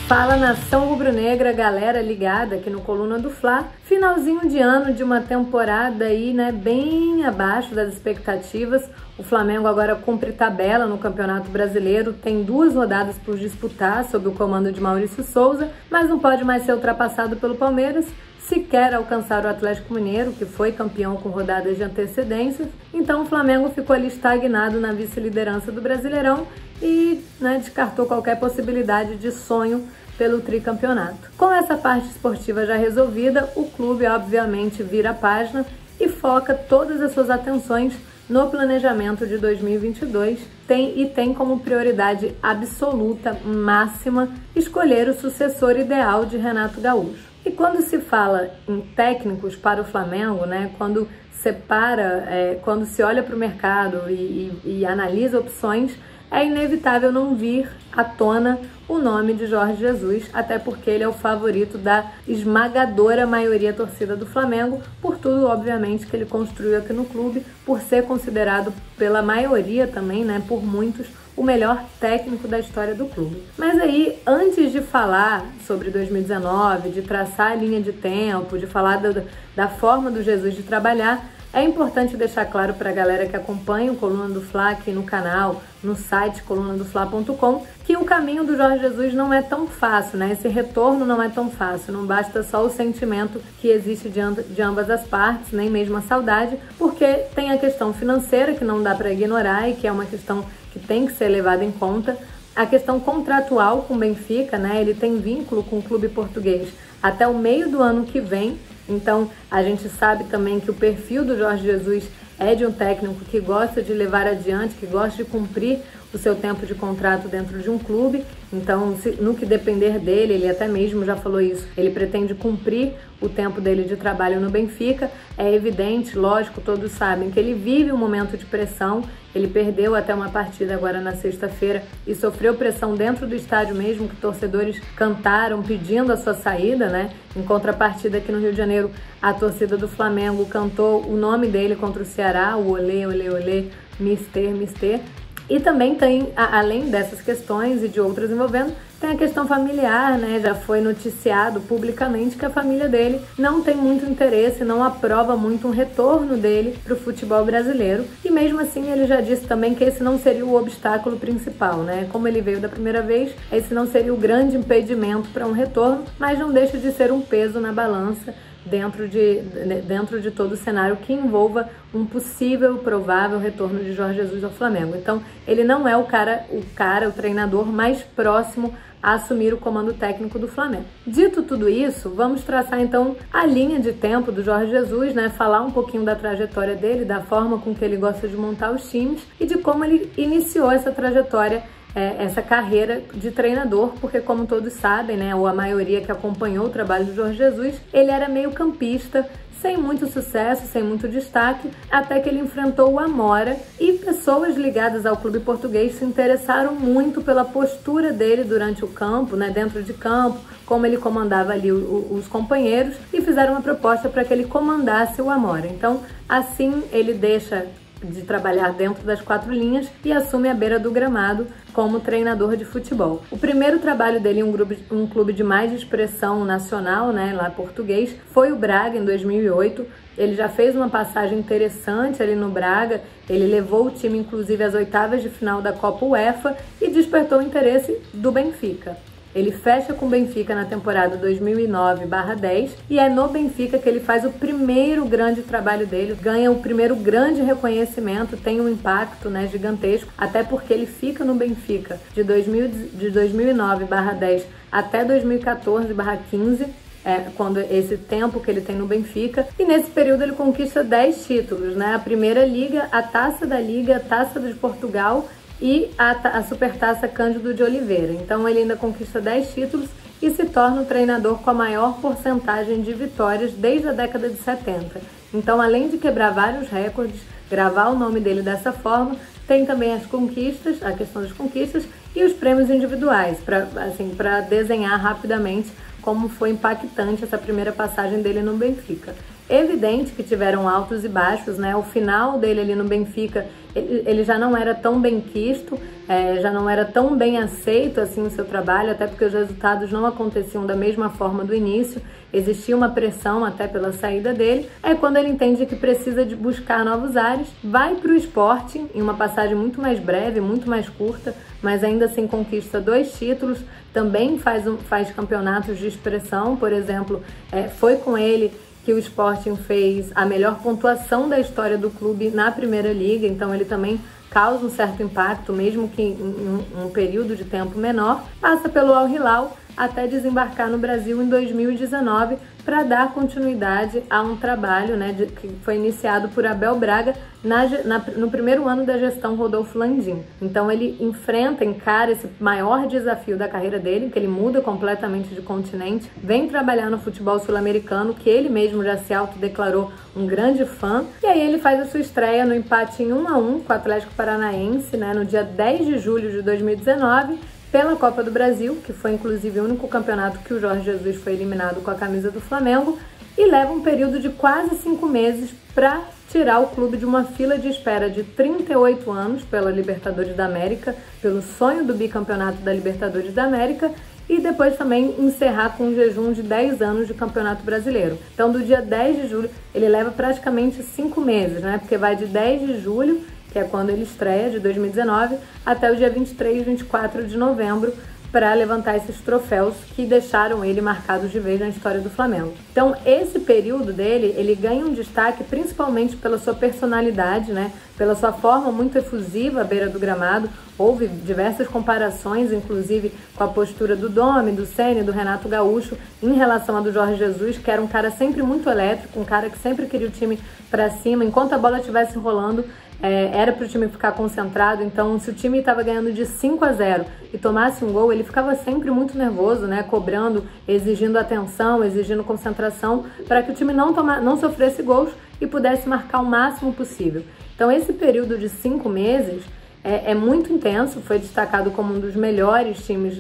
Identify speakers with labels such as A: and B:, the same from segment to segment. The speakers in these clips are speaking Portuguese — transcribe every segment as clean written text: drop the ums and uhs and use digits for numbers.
A: Fala nação rubro-negra, galera ligada aqui no Coluna do Fla. Finalzinho de ano de uma temporada aí, né, bem abaixo das expectativas. O Flamengo agora cumpre tabela no Campeonato Brasileiro, tem 2 rodadas por disputar sob o comando de Maurício Souza, mas não pode mais ser ultrapassado pelo Palmeiras, se quer alcançar o Atlético Mineiro, que foi campeão com rodadas de antecedência. Então o Flamengo ficou ali estagnado na vice-liderança do Brasileirão e, né, descartou qualquer possibilidade de sonho pelo tricampeonato. Com essa parte esportiva já resolvida, o clube obviamente vira a página e foca todas as suas atenções no planejamento de 2022 tem como prioridade absoluta, máxima, escolher o sucessor ideal de Renato Gaúcho. E quando se fala em técnicos para o Flamengo, né, quando se olha para o mercado e analisa opções, é inevitável não vir à tona o nome de Jorge Jesus, até porque ele é o favorito da esmagadora maioria torcida do Flamengo, por tudo, obviamente, que ele construiu aqui no clube, por ser considerado pela maioria também, né, por muitos, o melhor técnico da história do clube. Mas aí, antes de falar sobre 2019, de traçar a linha de tempo, de falar da forma do Jesus de trabalhar, é importante deixar claro para a galera que acompanha o Coluna do Fla aqui no canal, no site colunadofla.com, que o caminho do Jorge Jesus não é tão fácil, né? Esse retorno não é tão fácil, não basta só o sentimento que existe de ambas as partes, nem mesmo a saudade, porque tem a questão financeira que não dá para ignorar e que é uma questão que tem que ser levada em conta, a questão contratual com o Benfica, né? Ele tem vínculo com o clube português até o meio do ano que vem. Então, a gente sabe também que o perfil do Jorge Jesus é de um técnico que gosta de levar adiante, que gosta de cumprir o seu tempo de contrato dentro de um clube. Então, no que depender dele, ele até mesmo já falou isso, ele pretende cumprir o tempo dele de trabalho no Benfica. É evidente, lógico, todos sabem que ele vive um momento de pressão. Ele perdeu até uma partida agora na sexta-feira e sofreu pressão dentro do estádio mesmo, que torcedores cantaram pedindo a sua saída, né? Em contrapartida, aqui no Rio de Janeiro, a torcida do Flamengo cantou o nome dele contra o Ceará, o olê, olê, olê, mister, mister. E também tem, além dessas questões e de outras envolvendo, tem a questão familiar, né? Já foi noticiado publicamente que a família dele não tem muito interesse, não aprova muito um retorno dele para o futebol brasileiro. E mesmo assim ele já disse também que esse não seria o obstáculo principal, né? Como ele veio da primeira vez, esse não seria o grande impedimento para um retorno, mas não deixa de ser um peso na balança dentro de todo o cenário que envolva um possível, provável retorno de Jorge Jesus ao Flamengo. Então, ele não é o treinador mais próximo a assumir o comando técnico do Flamengo. Dito tudo isso, vamos traçar então a linha de tempo do Jorge Jesus, né? Falar um pouquinho da trajetória dele, da forma com que ele gosta de montar os times e de como ele iniciou essa trajetória, essa carreira de treinador, porque como todos sabem, né, ou a maioria que acompanhou o trabalho do Jorge Jesus, ele era meio campista, sem muito sucesso, sem muito destaque, até que ele enfrentou o Amora e pessoas ligadas ao clube português se interessaram muito pela postura dele durante o campo, né, dentro de campo, como ele comandava ali os companheiros e fizeram uma proposta para que ele comandasse o Amora. Então, assim ele deixa de trabalhar dentro das 4 linhas e assume a beira do gramado como treinador de futebol. O primeiro trabalho dele em um clube de mais expressão nacional, né, lá português, foi o Braga em 2008. Ele já fez uma passagem interessante ali no Braga, ele levou o time inclusive às oitavas de final da Copa UEFA e despertou o interesse do Benfica. Ele fecha com o Benfica na temporada 2009/10 e é no Benfica que ele faz o primeiro grande trabalho dele, ganha o primeiro grande reconhecimento, tem um impacto, né, gigantesco, até porque ele fica no Benfica de 2009/10 até 2014/15, quando esse tempo que ele tem no Benfica, e nesse período ele conquista 10 títulos, né? A Primeira Liga, a Taça da Liga, a Taça de Portugal e a Supertaça Cândido de Oliveira. Então ele ainda conquista 10 títulos e se torna o treinador com a maior porcentagem de vitórias desde a década de 70. Então, além de quebrar vários recordes, gravar o nome dele dessa forma, tem também as conquistas, a questão das conquistas e os prêmios individuais, para desenhar rapidamente como foi impactante essa primeira passagem dele no Benfica. Evidente que tiveram altos e baixos, né? O final dele ali no Benfica, ele já não era tão bem quisto, já não era tão bem aceito assim o seu trabalho, até porque os resultados não aconteciam da mesma forma do início, existia uma pressão até pela saída dele. É quando ele entende que precisa de buscar novos ares, vai para o Sporting, em uma passagem muito mais breve, muito mais curta, mas ainda assim conquista 2 títulos, também faz campeonatos de expressão, por exemplo, foi com ele que o Sporting fez a melhor pontuação da história do clube na Primeira Liga, então ele também causa um certo impacto, mesmo que em um período de tempo menor. Passa pelo Al Hilal até desembarcar no Brasil em 2019 para dar continuidade a um trabalho, né, que foi iniciado por Abel Braga no primeiro ano da gestão Rodolfo Landim. Então ele encara esse maior desafio da carreira dele, que ele muda completamente de continente, vem trabalhar no futebol sul-americano, que ele mesmo já se autodeclarou um grande fã, e aí ele faz a sua estreia no empate em 1-1 com o Atlético Paranaense, né, no dia 10 de julho de 2019, pela Copa do Brasil, que foi inclusive o único campeonato que o Jorge Jesus foi eliminado com a camisa do Flamengo, e leva um período de quase 5 meses para tirar o clube de uma fila de espera de 38 anos pela Libertadores da América, pelo sonho do bicampeonato da Libertadores da América, e depois também encerrar com um jejum de 10 anos de Campeonato Brasileiro. Então, do dia 10 de julho, ele leva praticamente 5 meses, né? Porque vai de 10 de julho, que é quando ele estreia, de 2019, até o dia 23, 24 de novembro, para levantar esses troféus que deixaram ele marcado de vez na história do Flamengo. Então, esse período dele, ele ganha um destaque principalmente pela sua personalidade, né? Pela sua forma muito efusiva à beira do gramado. Houve diversas comparações, inclusive com a postura do Domi, do Ceni, do Renato Gaúcho, em relação a do Jorge Jesus, que era um cara sempre muito elétrico, um cara que sempre queria o time para cima, enquanto a bola estivesse rolando, era para o time ficar concentrado. Então, se o time estava ganhando de 5-0 e tomasse um gol, ele ficava sempre muito nervoso, né? Cobrando, exigindo atenção, exigindo concentração, para que o time não sofresse gols e pudesse marcar o máximo possível. Então, esse período de 5 meses é muito intenso, foi destacado como um dos melhores times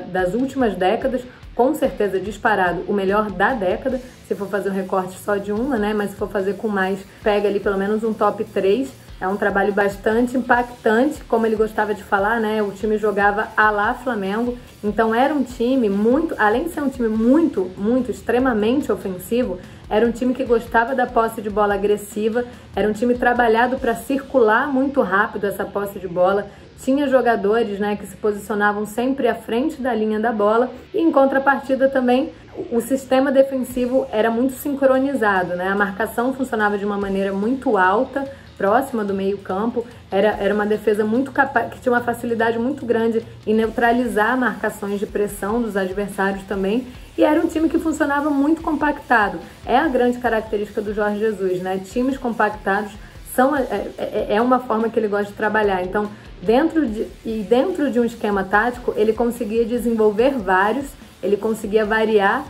A: das últimas décadas, com certeza disparado o melhor da década, se for fazer um recorte só de uma, né? Mas se for fazer com mais, pega ali pelo menos um top 3. É um trabalho bastante impactante, como ele gostava de falar, né? O time jogava à la Flamengo, então era um time muito, além de ser um time muito, extremamente ofensivo, era um time que gostava da posse de bola agressiva, era um time trabalhado para circular muito rápido essa posse de bola, tinha jogadores, né, que se posicionavam sempre à frente da linha da bola, e em contrapartida também o sistema defensivo era muito sincronizado, né? A marcação funcionava de uma maneira muito alta, próxima do meio-campo, era uma defesa muito capaz, que tinha uma facilidade muito grande em neutralizar marcações de pressão dos adversários também, e era um time que funcionava muito compactado. É a grande característica do Jorge Jesus, né? Times compactados é uma forma que ele gosta de trabalhar. Então, dentro de um esquema tático, ele conseguia desenvolver vários, ele conseguia variar,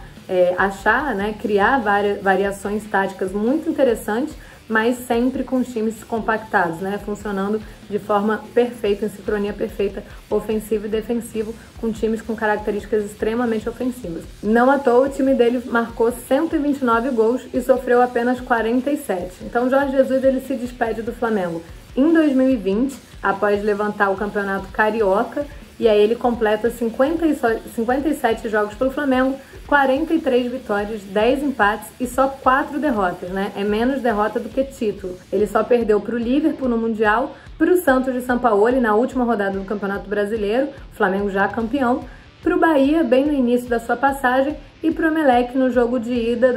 A: achar, né, criar variações táticas muito interessantes, mas sempre com os times compactados, né? Funcionando de forma perfeita, em sincronia perfeita, ofensivo e defensivo, com times com características extremamente ofensivas. Não à toa, o time dele marcou 129 gols e sofreu apenas 47. Então, Jorge Jesus, ele se despede do Flamengo em 2020, após levantar o Campeonato Carioca, e aí ele completa 57 jogos pelo Flamengo, 43 vitórias, 10 empates e só 4 derrotas, né? É menos derrota do que título. Ele só perdeu para o Liverpool no Mundial, para o Santos de Sampaoli na última rodada do Campeonato Brasileiro, o Flamengo já campeão, para o Bahia bem no início da sua passagem e para o Emelec no jogo de ida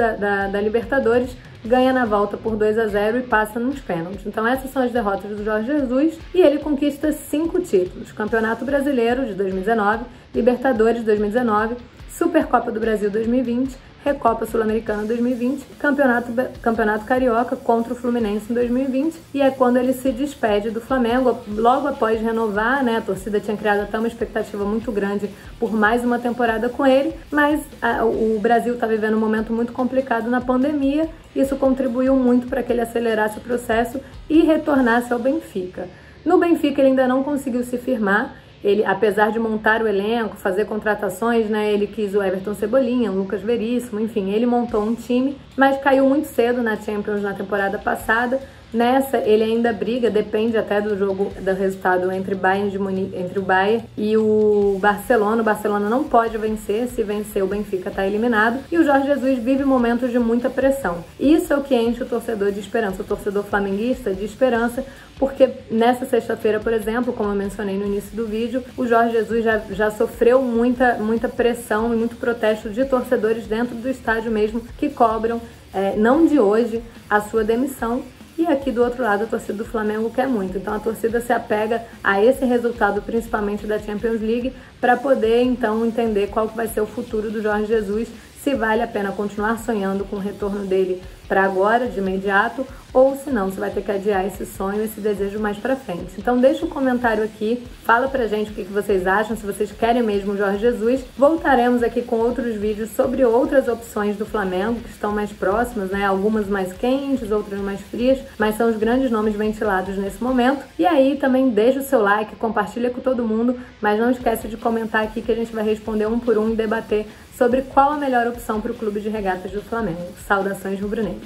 A: da Libertadores, ganha na volta por 2-0 e passa nos pênaltis. Então essas são as derrotas do Jorge Jesus, e ele conquista 5 títulos: Campeonato Brasileiro de 2019, Libertadores de 2019, Supercopa do Brasil 2020, Recopa Sul-Americana 2020, Campeonato Carioca contra o Fluminense em 2020, e é quando ele se despede do Flamengo, logo após renovar, né? A torcida tinha criado até uma expectativa muito grande por mais uma temporada com ele, mas o Brasil está vivendo um momento muito complicado na pandemia, isso contribuiu muito para que ele acelerasse o processo e retornasse ao Benfica. No Benfica ele ainda não conseguiu se firmar, Ele, apesar de montar o elenco, fazer contratações, né, ele quis o Everton Cebolinha, o Lucas Veríssimo, enfim, ele montou um time, mas caiu muito cedo na Champions na temporada passada. Nessa, ele ainda briga, depende até do jogo, do resultado entre o Bayern e o Barcelona. O Barcelona não pode vencer, se vencer o Benfica está eliminado. E o Jorge Jesus vive momentos de muita pressão. Isso é o que enche o torcedor de esperança, o torcedor flamenguista de esperança, porque nessa sexta-feira, por exemplo, como eu mencionei no início do vídeo, o Jorge Jesus já sofreu muita pressão e muito protesto de torcedores dentro do estádio mesmo, que cobram, não de hoje, a sua demissão. E aqui do outro lado a torcida do Flamengo quer muito, então a torcida se apega a esse resultado, principalmente da Champions League, para poder então entender qual vai ser o futuro do Jorge Jesus, se vale a pena continuar sonhando com o retorno dele para agora, de imediato, ou se não, você vai ter que adiar esse sonho, esse desejo mais para frente. Então deixa um comentário aqui, fala pra gente o que vocês acham, se vocês querem mesmo o Jorge Jesus. Voltaremos aqui com outros vídeos sobre outras opções do Flamengo, que estão mais próximas, né? Algumas mais quentes, outras mais frias, mas são os grandes nomes ventilados nesse momento. E aí também deixa o seu like, compartilha com todo mundo, mas não esquece de comentar aqui que a gente vai responder um por um e debater sobre qual a melhor opção para o Clube de Regatas do Flamengo. Saudações rubro-negras!